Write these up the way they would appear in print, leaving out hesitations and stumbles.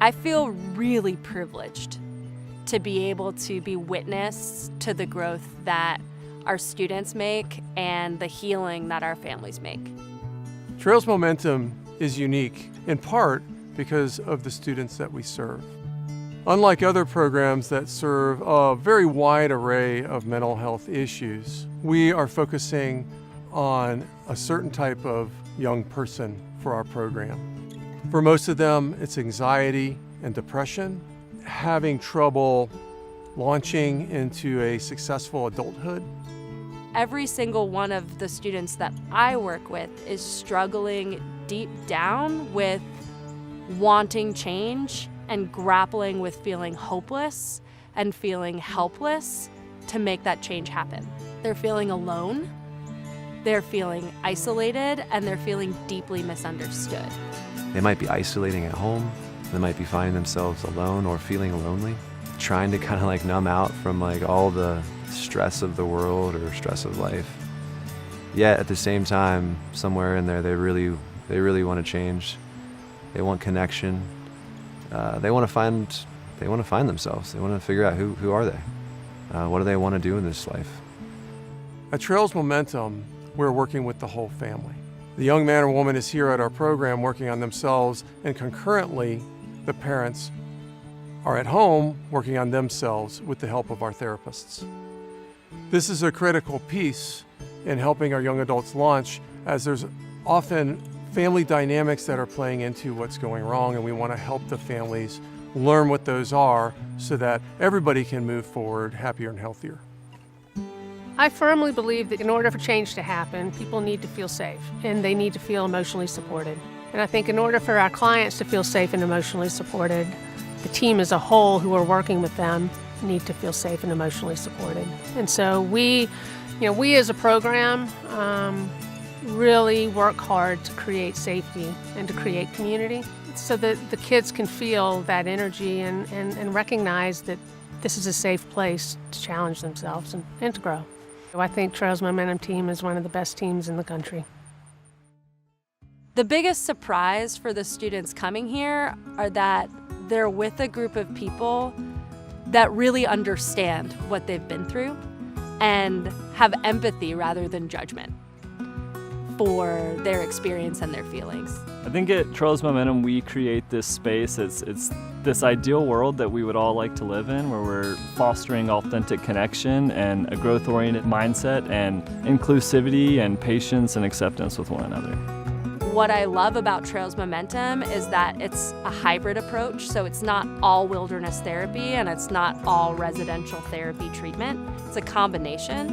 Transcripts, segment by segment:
I feel really privileged to be able to be witness to the growth that our students make and the healing that our families make. Trails Momentum is unique in part because of the students that we serve. Unlike other programs that serve a very wide array of mental health issues, we are focusing on a certain type of young person for our program. For most of them, it's anxiety and depression, having trouble launching into a successful adulthood. Every single one of the students that I work with is struggling deep down with wanting change and grappling with feeling hopeless and feeling helpless to make that change happen. They're feeling alone, they're feeling isolated, and they're feeling deeply misunderstood. They might be isolating at home, they might be finding themselves alone or feeling lonely, trying to kind of like numb out from like all the stress of the world or stress of life. Yet at the same time, somewhere in there, they really want to change. They want connection. They want to find themselves. They want to figure out who are they? What do they want to do in this life? At Trails Momentum, we're working with the whole family. The young man or woman is here at our program working on themselves, and concurrently, the parents are at home working on themselves with the help of our therapists. This is a critical piece in helping our young adults launch, as there's often family dynamics that are playing into what's going wrong, and we want to help the families learn what those are so that everybody can move forward happier and healthier. I firmly believe that in order for change to happen, people need to feel safe and they need to feel emotionally supported. And I think in order for our clients to feel safe and emotionally supported, the team as a whole who are working with them need to feel safe and emotionally supported. And so we as a program really work hard to create safety and to create community so that the kids can feel that energy and recognize that this is a safe place to challenge themselves and to grow. So I think Trails Momentum team is one of the best teams in the country. The biggest surprise for the students coming here are that they're with a group of people that really understand what they've been through and have empathy rather than judgment for their experience and their feelings. I think at Trails Momentum we create this space. It's this ideal world that we would all like to live in, where we're fostering authentic connection and a growth-oriented mindset and inclusivity and patience and acceptance with one another. What I love about Trails Momentum is that it's a hybrid approach, so it's not all wilderness therapy and it's not all residential therapy treatment. It's a combination.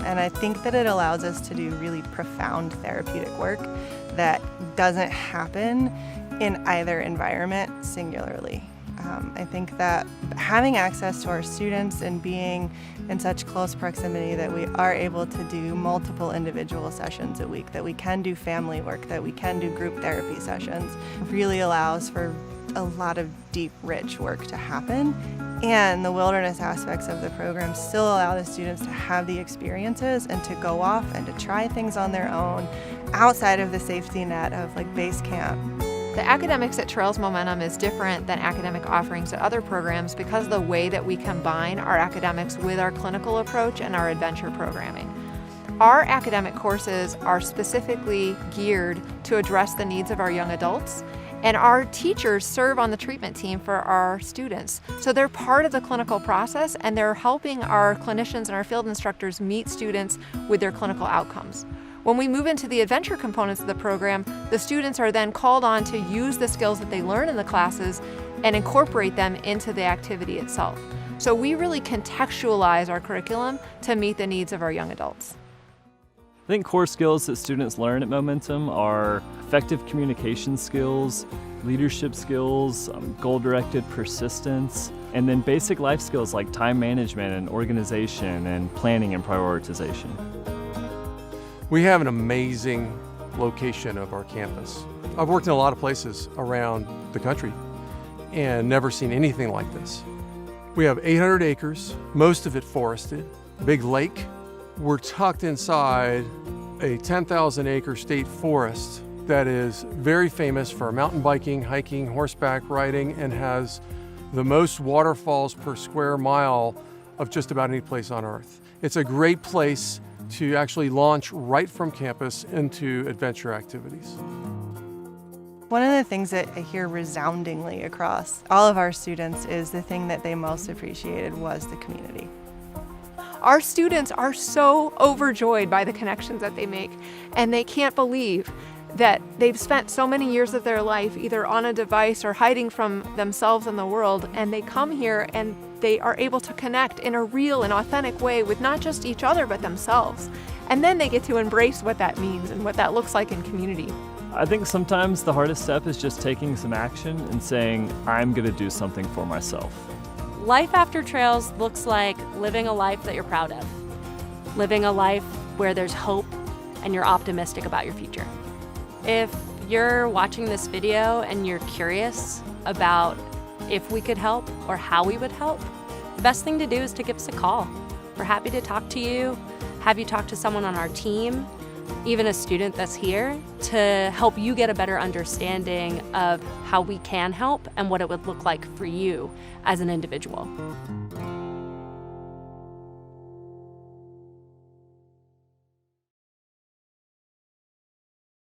And I think that it allows us to do really profound therapeutic work that doesn't happen in either environment singularly. I think that having access to our students and being in such close proximity that we are able to do multiple individual sessions a week, that we can do family work, that we can do group therapy sessions, really allows for a lot of deep, rich work to happen. And the wilderness aspects of the program still allow the students to have the experiences and to go off and to try things on their own outside of the safety net of like base camp. The academics at Trails Momentum is different than academic offerings at other programs because of the way that we combine our academics with our clinical approach and our adventure programming. Our academic courses are specifically geared to address the needs of our young adults, and our teachers serve on the treatment team for our students. So they're part of the clinical process and they're helping our clinicians and our field instructors meet students with their clinical outcomes. When we move into the adventure components of the program, the students are then called on to use the skills that they learn in the classes and incorporate them into the activity itself. So we really contextualize our curriculum to meet the needs of our young adults. I think core skills that students learn at Momentum are effective communication skills, leadership skills, goal-directed persistence, and then basic life skills like time management and organization and planning and prioritization. We have an amazing location of our campus. I've worked in a lot of places around the country and never seen anything like this. We have 800 acres, most of it forested, big lake. We're tucked inside a 10,000 acre state forest that is very famous for mountain biking, hiking, horseback riding, and has the most waterfalls per square mile of just about any place on earth. It's a great place to actually launch right from campus into adventure activities. One of the things that I hear resoundingly across all of our students is the thing that they most appreciated was the community. Our students are so overjoyed by the connections that they make, and they can't believe that they've spent so many years of their life either on a device or hiding from themselves and the world, and they come here and they are able to connect in a real and authentic way with not just each other but themselves. And then they get to embrace what that means and what that looks like in community. I think sometimes the hardest step is just taking some action and saying, I'm going to do something for myself. Life after trails looks like living a life that you're proud of, living a life where there's hope and you're optimistic about your future. If you're watching this video and you're curious about if we could help or how we would help, the best thing to do is to give us a call. We're happy to talk to you, have you talk to someone on our team, even a student that's here, to help you get a better understanding of how we can help and what it would look like for you as an individual.